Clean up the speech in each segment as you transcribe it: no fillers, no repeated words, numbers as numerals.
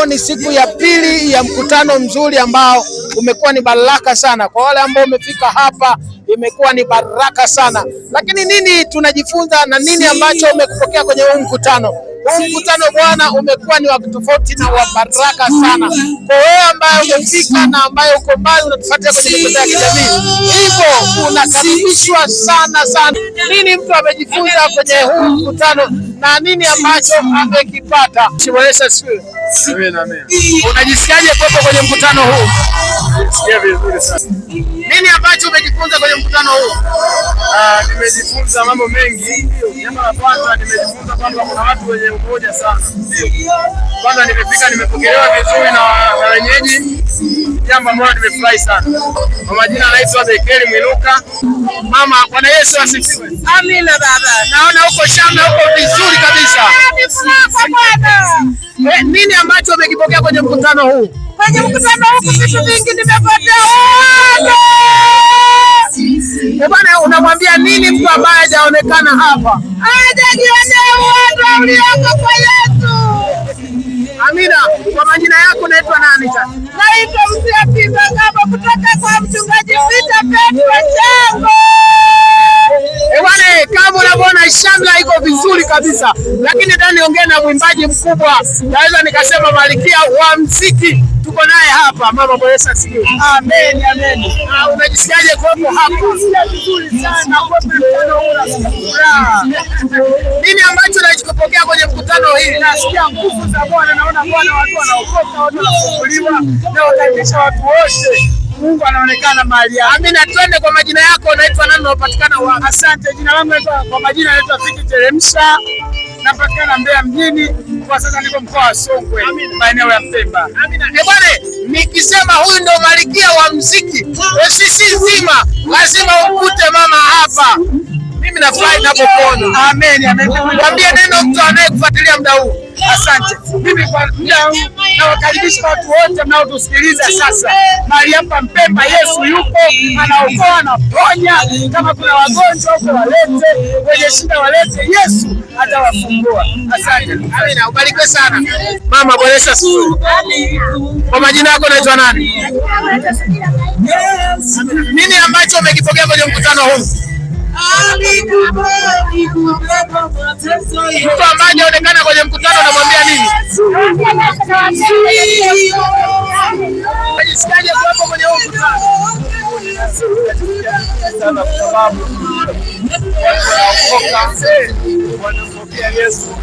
Leo ni siku ya pili ya mkutano mzuri ambao umekuwa ni baraka sana. Kwa wale ambao umefika hapa imekuwa ni baraka sana. Lakini nini tunajifunza na nini ambacho umekupokea kwenye huu mkutano? Huu mkutano bwana umekuwa ni wa tofauti na wa baraka sana. Kwa wewe ambaye umefika na ambaye uko mbali unatufuatia kwenye mitandao ya kijamii, hivyo unakaribishwa sana sana. Nini mtu amejifunza kwenye huu mkutano na nini ambacho amekipata? Unajisikiaje kuwepo kwenye mkutano huu? Najisikia vizuri sana. Nini ambacho umejifunza kwenye mkutano huu? Nimejifunza mambo mengi. Jambo la kwanza nimejifunza kwamba kuna watu wenye umoja sana. Kwanza nimefika nimepokelewa vizuri na wenyeji. Jambo ambalo nimefurahi sana. Kwa majina anaitwa Bekeli Mwinuka. Mama, Bwana Yesu asifiwe. Amina baba. Naona huko shamba huko vizuri kabisa. Nini ambacho umekipokea kwenye mkutano huu? Kwenye mkutano huu vitu vingi nimepokea. Bwana, unamwambia nini mtu ambaye hajaonekana hapa? Hajajionea uwepo ulioko kwa Yesu. Amina. Kwa majina yako unaitwa nani sasa? Naitwa Mzee Pimba Ngabo kutoka kwa mchungaji Peter Petro Chango. Bwana, kama unavyoona shamba iko vizuri kabisa. Lakini ndio niongee na mwimbaji mkubwa. Naweza nikasema malkia wa muziki. Tuko naye hapa. Mama, Bwana Yesu asifiwe. Amen, amen. Unajisikiaje kuwepo hapa? Vizuri sana kwa mkutano huu. Nini ambacho unachopokea kwenye mkutano hii? Nasikia nguvu za Bwana, naona Bwana watu wanaokoka, watu wanafunguliwa, na wakaribisha watu wote. Mungu anaonekana mahali hapa. Amina. Twende kwa majina yako, unaitwa nani na unapatikana wapi? Asante. Jina langu kwa majina naitwa Fiki Teremsha. Napatikana Mbeya mjini. Kwa sasa niko mkoa wa Songwe, maeneo ya Pemba. Amina. Bwana, nikisema huyu ndio malkia wa muziki, sisi nzima lazima ukute mama hapa. Mimi nafurahi ninapokuona. Amen, amen. Mwambie neno mtu anayekufuatilia muda huu. Asante. Mimi kwa muda huu nawakaribisha watu wote mnaotusikiliza sasa. Mahali hapa Mpemba Yesu yupo, anaokoa, anaponya. Kama kuna wagonjwa huko walete, wenye shida walete, Yesu atawafungua. Asante. Amina, ubarikiwe sana. Mama, Bwana Yesu asifiwe. Kwa majina yako unaitwa nani? Nini ambacho umekipokea kwenye mkutano huu? Mtu ambaye hajaonekana kwenye mkutano unamwambia nini? Unajisikiaje kuwepo kwenye huu mkutano? Sana kwa sababu wanampokea Yesu.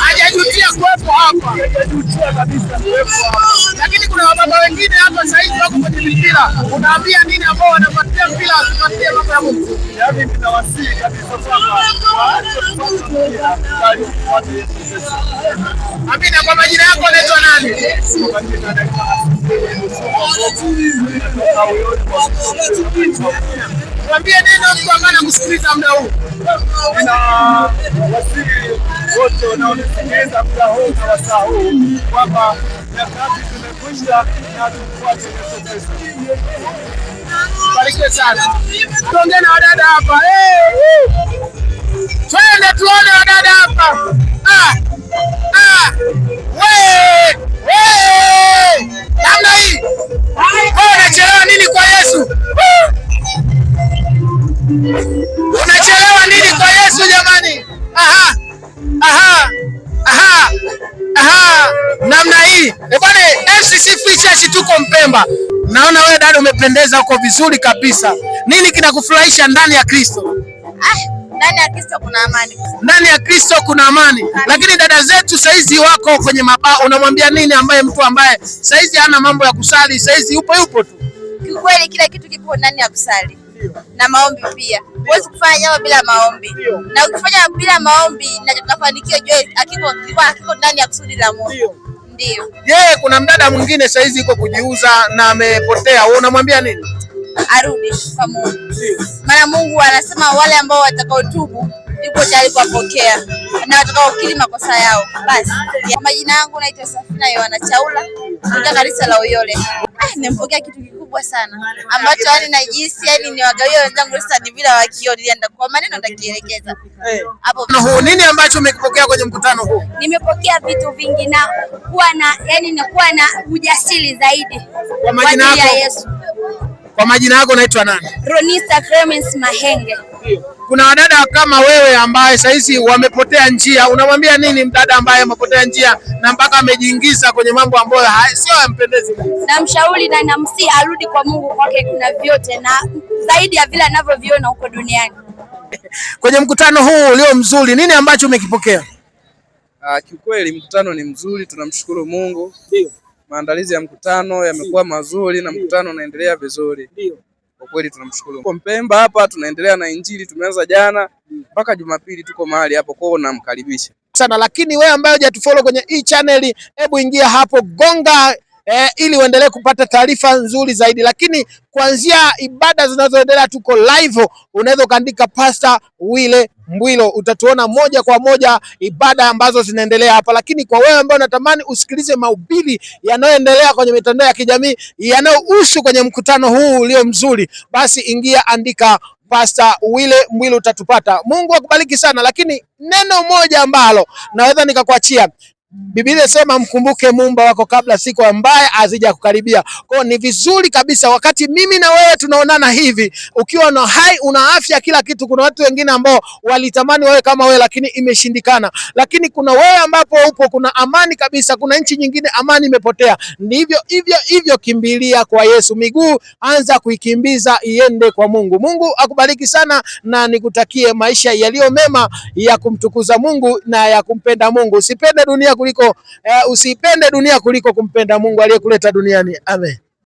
Hajajutia kuwepo hapa. Hajajutia kabisa kuwepo hapa. Lakini kuna wababa wengine hapa sasa hivi wako kwenye mpira. Unaambia nini ambao wanafuatilia mpira wasifuatilie mambo ya Mungu? Yaani ninawasihi kabisa kwamba waache kufuatilia bali wafuate Yesu. Amina. Kwa majina yako unaitwa nani? Mwambie neno mtu ambaye anakusikiliza muda huu. Wasii wote wanaonisikiliza muda huu na wasaa huu kwamba nyakati zimekwisha na tufuate Yesu Kristo. Barikiwe sana. Tuongee na wadada hapa. Twende tuone wadada hapa. Namna hii. Unachelewa nini kwa Yesu? Unachelewa nini kwa Yesu jamani? Namna hii. Bwana, FCC Free Church tuko Mpemba. Naona wewe dada umependeza uko vizuri kabisa. Nini kinakufurahisha ndani ya Kristo? Ndani ya Kristo kuna amani. Ndani ya Kristo kuna amani. Lakini dada zetu saizi wako kwenye mabao, unamwambia nini ambaye mtu ambaye saizi hana mambo ya kusali, saizi yupo tu? Kiukweli kila kitu kipo ndani ya kusali. Na maombi pia. Huwezi kufanya jambo bila maombi. Na ukifanya bila maombi na tutafanikiwa hakiko ndani ya kusudi la Mungu. Ndio. Yeye kuna mdada mwingine saizi yuko kujiuza na amepotea. Wewe unamwambia nini? Arudi kwa Mungu. Maana Mungu anasema wale ambao watakaotubu yuko tayari kuwapokea na watakaokiri makosa yao. Basi kwa majina yangu naitwa Safina Yohana Chaula kutoka kanisa la Uyole. Nimepokea kitu kikubwa sana ambacho yani najisi yani ni wagawie wenzangu sasa ni bila wakio nilienda kwa maneno nitakielekeza. Hapo nini ambacho umekipokea kwenye mkutano huu? Nimepokea vitu vingi na kuwa na yani nakuwa na ujasiri zaidi. Kwa majina yako? Kwa majina yako unaitwa nani? Ronista Clemens Mahenge. Kuna wadada kama wewe ambaye saizi wamepotea njia, unamwambia nini mdada ambaye amepotea njia na mpaka amejiingiza kwenye mambo ambayo sio yampendezi? Namshauri na namsihi arudi kwa Mungu, kwake kuna vyote na zaidi ya vile anavyoviona huko duniani. Kwenye mkutano huu ulio mzuri, nini ambacho umekipokea? Kiukweli mkutano ni mzuri, tunamshukuru Mungu. Ndio. Maandalizi ya mkutano yamekuwa mazuri na mkutano unaendelea vizuri. Ndio. Kwa kweli tunamshukuru. Kwa Mpemba hapa tunaendelea na Injili, tumeanza jana mpaka Jumapili tuko mahali hapo, kwao namkaribisha sana. Lakini wewe ambaye hujatufollow kwenye hii channel, hebu ingia hapo gonga ili uendelee kupata taarifa nzuri zaidi. Lakini kuanzia ibada zinazoendelea tuko live, unaweza ukaandika Pastor Wile Mbwilo, utatuona moja kwa moja ibada ambazo zinaendelea hapa. Lakini kwa wewe ambao unatamani usikilize mahubiri yanayoendelea kwenye mitandao ya kijamii yanayohusu kwenye mkutano huu ulio mzuri, basi ingia andika Pastor Wile Mbwilo utatupata. Mungu akubariki sana. Lakini neno moja ambalo naweza nikakuachia, Biblia inasema mkumbuke Muumba wako kabla siku ambaye hazija kukaribia. Kwa ni vizuri kabisa wakati mimi na wewe tunaonana hivi, ukiwa na hai, una afya, kila kitu. Kuna watu wengine ambao walitamani wewe kama wewe lakini imeshindikana. Lakini kuna wewe ambapo upo kuna amani kabisa. Kuna nchi nyingine amani imepotea. Hivyo kimbilia kwa Yesu. Miguu anza kuikimbiza iende kwa Mungu. Mungu akubariki sana na nikutakie maisha yaliyo mema ya kumtukuza Mungu na ya kumpenda Mungu. Usipende dunia usipende dunia kuliko kumpenda Mungu aliyekuleta duniani. Amen.